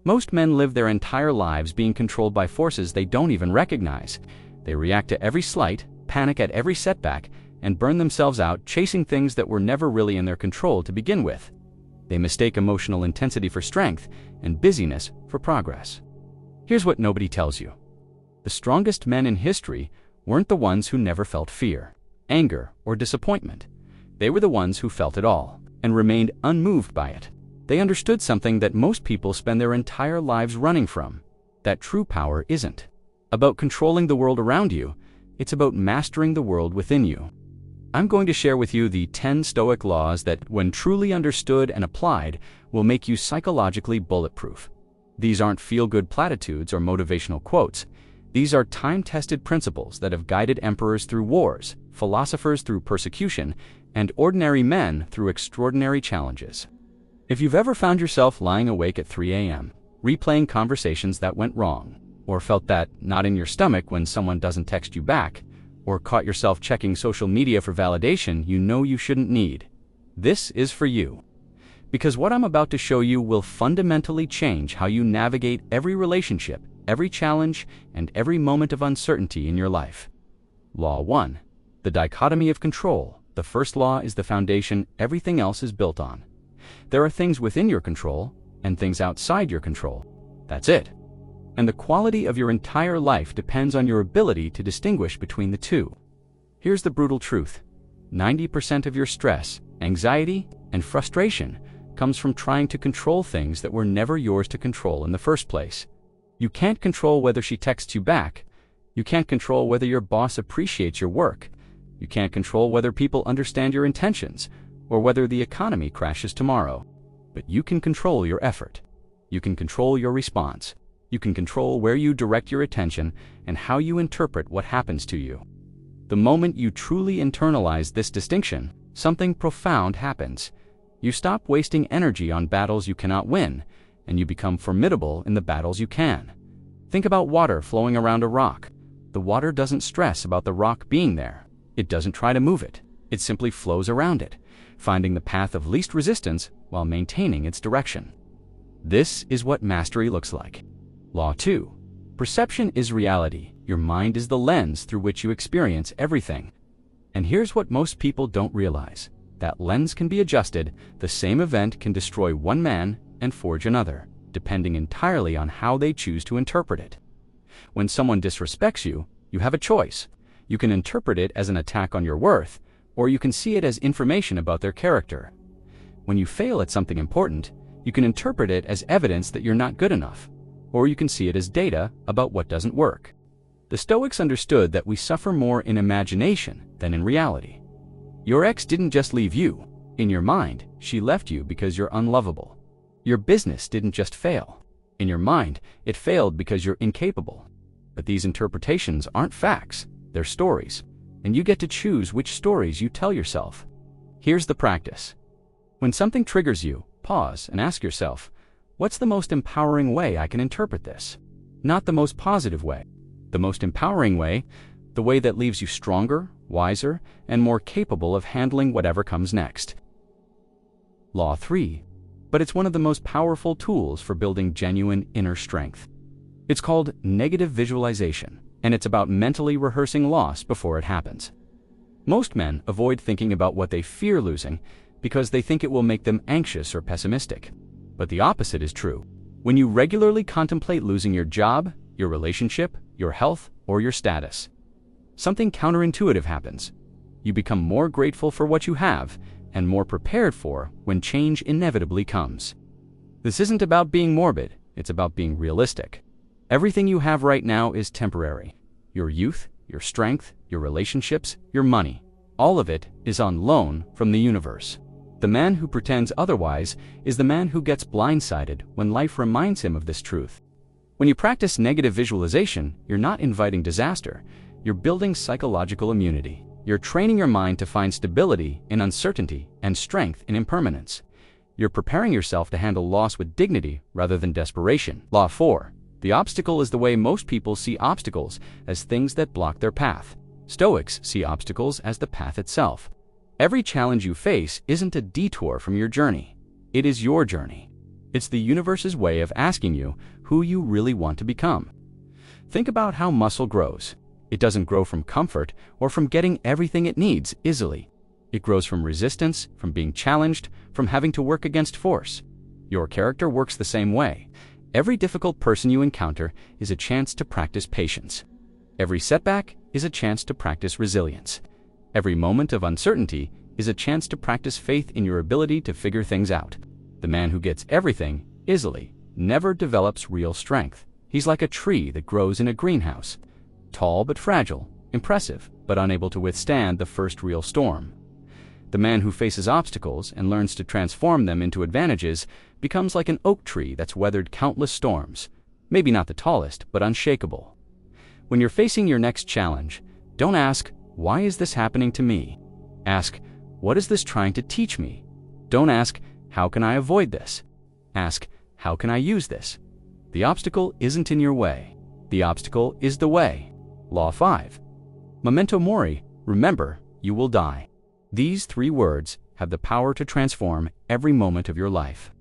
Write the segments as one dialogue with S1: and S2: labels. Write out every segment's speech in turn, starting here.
S1: Most men live their entire lives being controlled by forces they don't even recognize. They react to every slight, panic at every setback, and burn themselves out chasing things that were never really in their control to begin with. They mistake emotional intensity for strength and busyness for progress. Here's what nobody tells you. The strongest men in history weren't the ones who never felt fear, anger, or disappointment. They were the ones who felt it all and remained unmoved by it. They understood something that most people spend their entire lives running from, that true power isn't about controlling the world around you, it's about mastering the world within you. I'm going to share with you the 10 Stoic laws that, when truly understood and applied, will make you psychologically bulletproof. These aren't feel-good platitudes or motivational quotes. These are time-tested principles that have guided emperors through wars, philosophers through persecution, and ordinary men through extraordinary challenges. If you've ever found yourself lying awake at 3 a.m., replaying conversations that went wrong, or felt that knot in your stomach when someone doesn't text you back, or caught yourself checking social media for validation you know you shouldn't need, this is for you. Because what I'm about to show you will fundamentally change how you navigate every relationship, every challenge, and every moment of uncertainty in your life. Law 1. The dichotomy of control. The first law is the foundation everything else is built on. There are things within your control and things outside your control. That's it. And the quality of your entire life depends on your ability to distinguish between the two. Here's the brutal truth. 90% of your stress, anxiety, and frustration comes from trying to control things that were never yours to control in the first place. You can't control whether she texts you back. You can't control whether your boss appreciates your work. You can't control whether people understand your intentions or whether the economy crashes tomorrow. But you can control your effort. You can control your response. You can control where you direct your attention and how you interpret what happens to you. The moment you truly internalize this distinction, something profound happens. You stop wasting energy on battles you cannot win, and you become formidable in the battles you can. Think about water flowing around a rock. The water doesn't stress about the rock being there. It doesn't try to move it. It simply flows around it, finding the path of least resistance while maintaining its direction. This is what mastery looks like. Law 2. Perception is reality. Your mind is the lens through which you experience everything. And here's what most people don't realize. That lens can be adjusted. The same event can destroy one man and forge another, depending entirely on how they choose to interpret it. When someone disrespects you, you have a choice. You can interpret it as an attack on your worth, or you can see it as information about their character. When you fail at something important, you can interpret it as evidence that you're not good enough, or you can see it as data about what doesn't work. The Stoics understood that we suffer more in imagination than in reality. Your ex didn't just leave you. In your mind, she left you because you're unlovable. Your business didn't just fail. In your mind, it failed because you're incapable. But these interpretations aren't facts, they're stories, and you get to choose which stories you tell yourself. Here's the practice. When something triggers you, pause and ask yourself, what's the most empowering way I can interpret this? Not the most positive way. The most empowering way, the way that leaves you stronger, wiser, and more capable of handling whatever comes next. Law 3. But it's one of the most powerful tools for building genuine inner strength. It's called negative visualization, and it's about mentally rehearsing loss before it happens. Most men avoid thinking about what they fear losing because they think it will make them anxious or pessimistic. But the opposite is true. When you regularly contemplate losing your job, your relationship, your health, or your status, something counterintuitive happens. You become more grateful for what you have and more prepared for when change inevitably comes. This isn't about being morbid, it's about being realistic. Everything you have right now is temporary. Your youth, your strength, your relationships, your money, all of it is on loan from the universe. The man who pretends otherwise is the man who gets blindsided when life reminds him of this truth. When you practice negative visualization, you're not inviting disaster, you're building psychological immunity. You're training your mind to find stability in uncertainty and strength in impermanence. You're preparing yourself to handle loss with dignity rather than desperation. Law 4. The obstacle is the way most people see obstacles, as things that block their path. Stoics see obstacles as the path itself. Every challenge you face isn't a detour from your journey. It is your journey. It's the universe's way of asking you who you really want to become. Think about how muscle grows. It doesn't grow from comfort or from getting everything it needs easily. It grows from resistance, from being challenged, from having to work against force. Your character works the same way. Every difficult person you encounter is a chance to practice patience. Every setback is a chance to practice resilience. Every moment of uncertainty is a chance to practice faith in your ability to figure things out. The man who gets everything easily never develops real strength. He's like a tree that grows in a greenhouse. Tall but fragile, impressive but unable to withstand the first real storm. The man who faces obstacles and learns to transform them into advantages becomes like an oak tree that's weathered countless storms. Maybe not the tallest, but unshakable. When you're facing your next challenge, don't ask, "Why is this happening to me?" Ask, "What is this trying to teach me?" Don't ask, "How can I avoid this?" Ask, "How can I use this?" The obstacle isn't in your way. The obstacle is the way. Law 5. Memento mori, remember, you will die. These 3 words have the power to transform every moment of your life.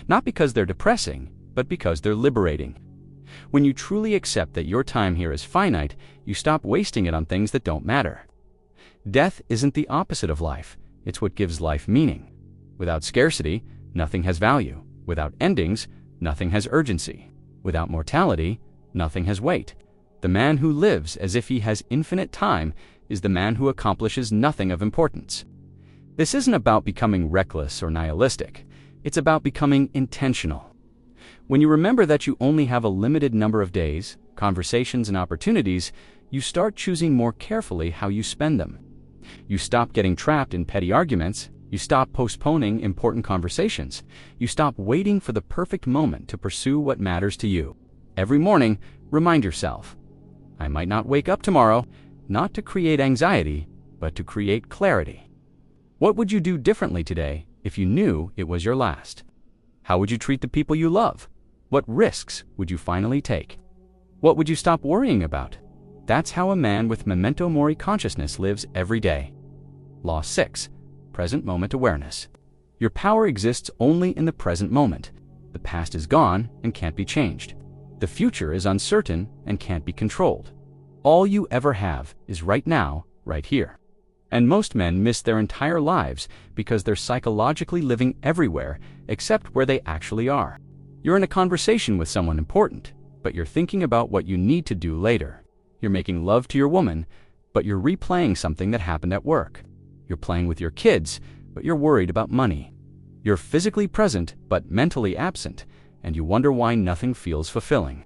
S1: Not because they're depressing, but because they're liberating. When you truly accept that your time here is finite, you stop wasting it on things that don't matter. Death isn't the opposite of life, it's what gives life meaning. Without scarcity, nothing has value. Without endings, nothing has urgency. Without mortality, nothing has weight. The man who lives as if he has infinite time is the man who accomplishes nothing of importance. This isn't about becoming reckless or nihilistic. It's about becoming intentional. When you remember that you only have a limited number of days, conversations, and opportunities, you start choosing more carefully how you spend them. You stop getting trapped in petty arguments. You stop postponing important conversations. You stop waiting for the perfect moment to pursue what matters to you. Every morning, remind yourself, I might not wake up tomorrow, not to create anxiety, but to create clarity. What would you do differently today if you knew it was your last? How would you treat the people you love? What risks would you finally take? What would you stop worrying about? That's how a man with memento mori consciousness lives every day. Law 6. Present moment awareness. Your power exists only in the present moment. The past is gone and can't be changed. The future is uncertain and can't be controlled. All you ever have is right now, right here. And most men miss their entire lives because they're psychologically living everywhere except where they actually are. You're in a conversation with someone important, but you're thinking about what you need to do later. You're making love to your woman, but you're replaying something that happened at work. You're playing with your kids, but you're worried about money. You're physically present, but mentally absent, and you wonder why nothing feels fulfilling.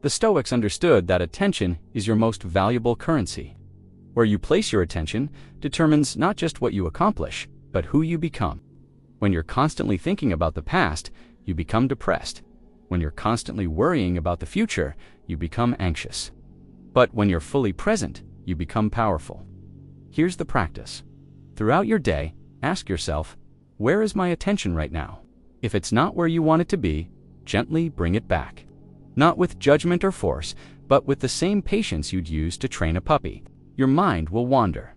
S1: The Stoics understood that attention is your most valuable currency. Where you place your attention determines not just what you accomplish, but who you become. When you're constantly thinking about the past, you become depressed. When you're constantly worrying about the future, you become anxious. But when you're fully present, you become powerful. Here's the practice. Throughout your day, ask yourself, where is my attention right now? If it's not where you want it to be, gently bring it back. Not with judgment or force, but with the same patience you'd use to train a puppy. Your mind will wander.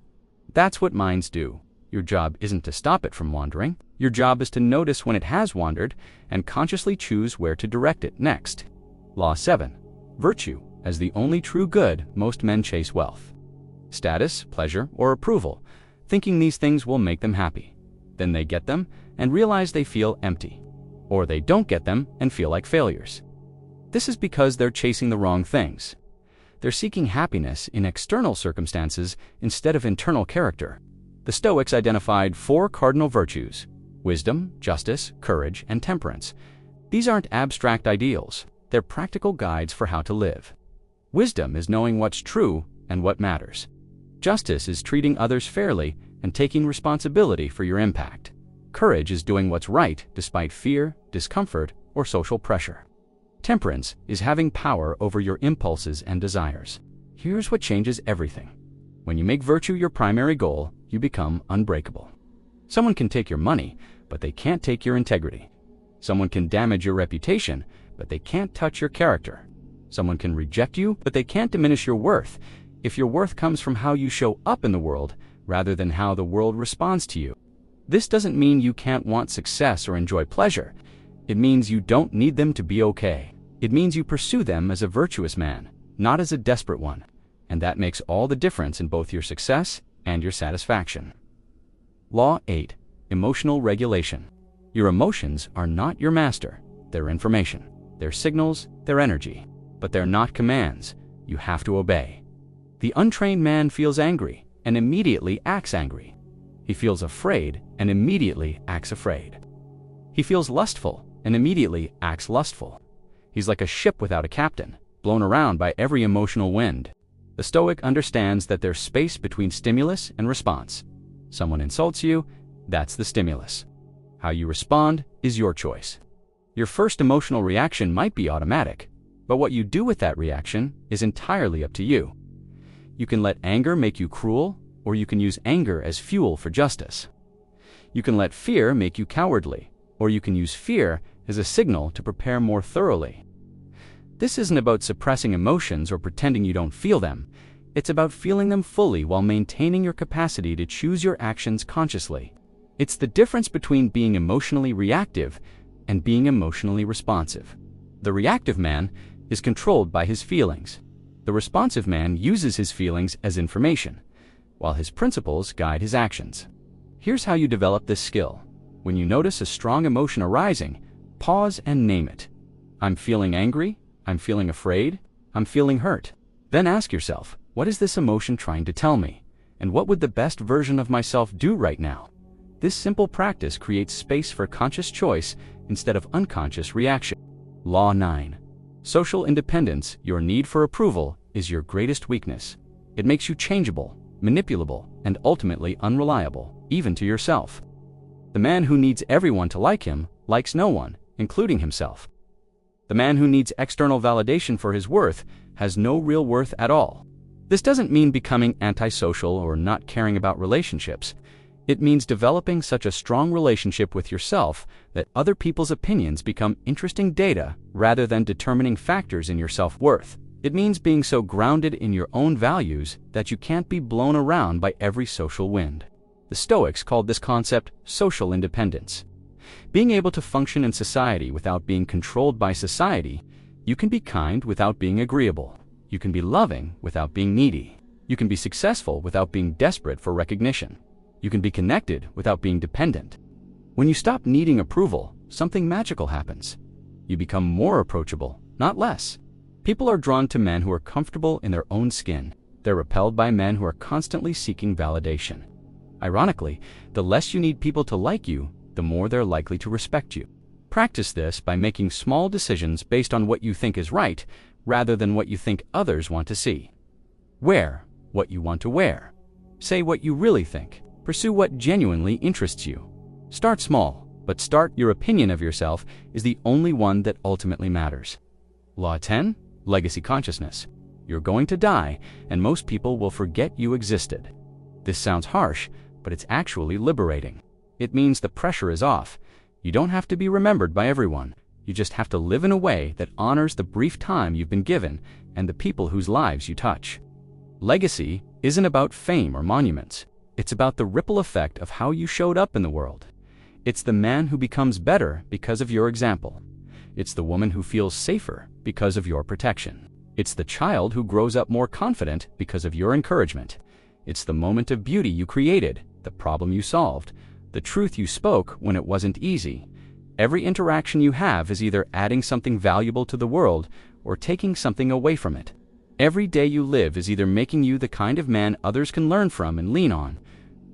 S1: That's what minds do. Your job isn't to stop it from wandering. Your job is to notice when it has wandered and consciously choose where to direct it next. Law 7. Virtue as the only true good. Most men chase wealth, status, pleasure, or approval, thinking these things will make them happy. Then they get them and realize they feel empty. Or they don't get them and feel like failures. This is because they're chasing the wrong things. They're seeking happiness in external circumstances instead of internal character. The Stoics identified 4 cardinal virtues: wisdom, justice, courage, and temperance. These aren't abstract ideals. They're practical guides for how to live. Wisdom is knowing what's true and what matters. Justice is treating others fairly and taking responsibility for your impact. Courage is doing what's right despite fear, discomfort, or social pressure. Temperance is having power over your impulses and desires. Here's what changes everything. When you make virtue your primary goal, you become unbreakable. Someone can take your money, but they can't take your integrity. Someone can damage your reputation, but they can't touch your character. Someone can reject you, but they can't diminish your worth if your worth comes from how you show up in the world rather than how the world responds to you. This doesn't mean you can't want success or enjoy pleasure. It means you don't need them to be okay. It means you pursue them as a virtuous man, not as a desperate one. And that makes all the difference in both your success and your satisfaction. Law 8. Emotional regulation. Your emotions are not your master. They're information. They're signals, they're energy. But they're not commands. You have to obey. The untrained man feels angry and immediately acts angry. He feels afraid and immediately acts afraid. He feels lustful and immediately acts lustful. He's like a ship without a captain, blown around by every emotional wind. The Stoic understands that there's space between stimulus and response. Someone insults you, that's the stimulus. How you respond is your choice. Your first emotional reaction might be automatic, but what you do with that reaction is entirely up to you. You can let anger make you cruel, or you can use anger as fuel for justice. You can let fear make you cowardly, or you can use fear as a signal to prepare more thoroughly. This isn't about suppressing emotions or pretending you don't feel them. It's about feeling them fully while maintaining your capacity to choose your actions consciously. It's the difference between being emotionally reactive and being emotionally responsive. The reactive man is controlled by his feelings. The responsive man uses his feelings as information, while his principles guide his actions. Here's how you develop this skill. When you notice a strong emotion arising, pause and name it. I'm feeling angry, I'm feeling afraid, I'm feeling hurt. Then ask yourself, what is this emotion trying to tell me? And what would the best version of myself do right now? This simple practice creates space for conscious choice instead of unconscious reaction. Law 9. Social independence, your need for approval, is your greatest weakness. It makes you changeable, manipulable, and ultimately unreliable, even to yourself. The man who needs everyone to like him likes no one, including himself. The man who needs external validation for his worth has no real worth at all. This doesn't mean becoming antisocial or not caring about relationships. It means developing such a strong relationship with yourself that other people's opinions become interesting data rather than determining factors in your self-worth. It means being so grounded in your own values that you can't be blown around by every social wind. The Stoics called this concept social independence. Being able to function in society without being controlled by society. You can be kind without being agreeable. You can be loving without being needy. You can be successful without being desperate for recognition. You can be connected without being dependent. When you stop needing approval, something magical happens. You become more approachable, not less. People are drawn to men who are comfortable in their own skin. They're repelled by men who are constantly seeking validation. Ironically, the less you need people to like you, the more they're likely to respect you. Practice this by making small decisions based on what you think is right, rather than what you think others want to see. Wear what you want to wear. Say what you really think. Pursue what genuinely interests you. Start small, but start. Your opinion of yourself is the only one that ultimately matters. Law 10. Legacy consciousness. You're going to die, and most people will forget you existed. This sounds harsh, but it's actually liberating. It means the pressure is off. You don't have to be remembered by everyone. You just have to live in a way that honors the brief time you've been given and the people whose lives you touch. Legacy isn't about fame or monuments. It's about the ripple effect of how you showed up in the world. It's the man who becomes better because of your example. It's the woman who feels safer because of your protection. It's the child who grows up more confident because of your encouragement. It's the moment of beauty you created, the problem you solved, the truth you spoke when it wasn't easy. Every interaction you have is either adding something valuable to the world or taking something away from it. Every day you live is either making you the kind of man others can learn from and lean on,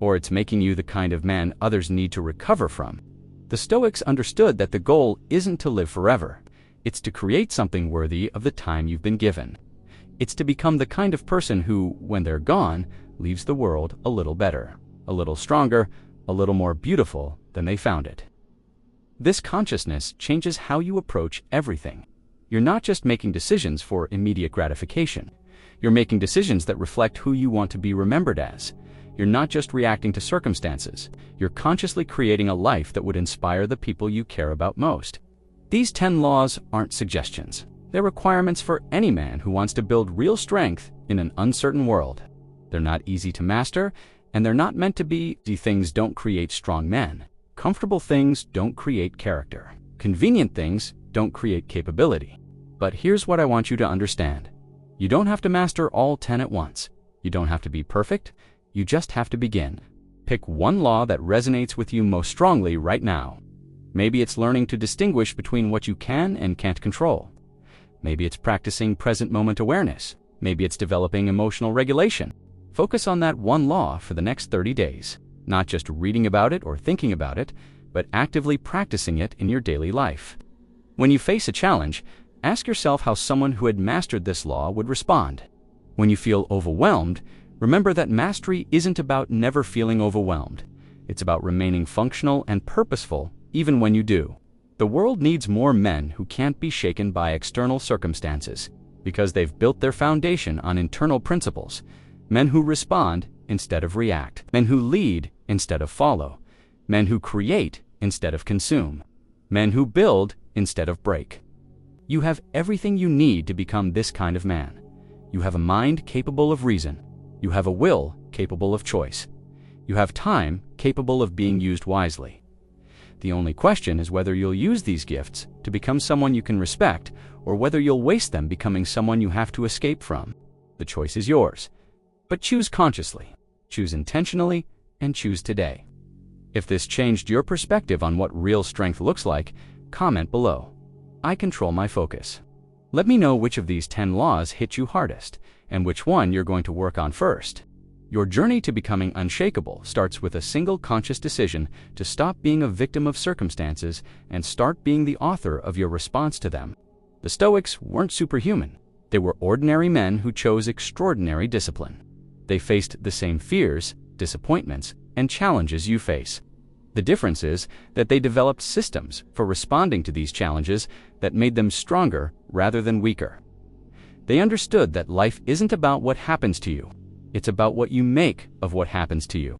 S1: or it's making you the kind of man others need to recover from. The Stoics understood that the goal isn't to live forever. It's to create something worthy of the time you've been given. It's to become the kind of person who, when they're gone, leaves the world a little better, a little stronger, a little more beautiful than they found it. This consciousness changes how you approach everything. You're not just making decisions for immediate gratification. You're making decisions that reflect who you want to be remembered as. You're not just reacting to circumstances. You're consciously creating a life that would inspire the people you care about most. These 10 laws aren't suggestions. They're requirements for any man who wants to build real strength in an uncertain world. They're not easy to master, and they're not meant to be. Easy things don't create strong men. Comfortable things don't create character. Convenient things don't create capability. But here's what I want you to understand. You don't have to master all 10 at once. You don't have to be perfect. You just have to begin. Pick one law that resonates with you most strongly right now. Maybe it's learning to distinguish between what you can and can't control. Maybe it's practicing present moment awareness. Maybe it's developing emotional regulation. Focus on that one law for the next 30 days, not just reading about it or thinking about it, but actively practicing it in your daily life. When you face a challenge, ask yourself how someone who had mastered this law would respond. When you feel overwhelmed, remember that mastery isn't about never feeling overwhelmed. It's about remaining functional and purposeful even when you do. The world needs more men who can't be shaken by external circumstances because they've built their foundation on internal principles. Men who respond instead of react. Men who lead instead of follow. Men who create instead of consume. Men who build instead of break. You have everything you need to become this kind of man. You have a mind capable of reason. You have a will capable of choice. You have time capable of being used wisely. The only question is whether you'll use these gifts to become someone you can respect, or whether you'll waste them becoming someone you have to escape from. The choice is yours. But choose consciously, choose intentionally, and choose today. If this changed your perspective on what real strength looks like, comment below. I control my focus. Let me know which of these 10 laws hit you hardest, and which one you're going to work on first. Your journey to becoming unshakable starts with a single conscious decision to stop being a victim of circumstances and start being the author of your response to them. The Stoics weren't superhuman. They were ordinary men who chose extraordinary discipline. They faced the same fears, disappointments, and challenges you face. The difference is that they developed systems for responding to these challenges that made them stronger rather than weaker. They understood that life isn't about what happens to you. It's about what you make of what happens to you.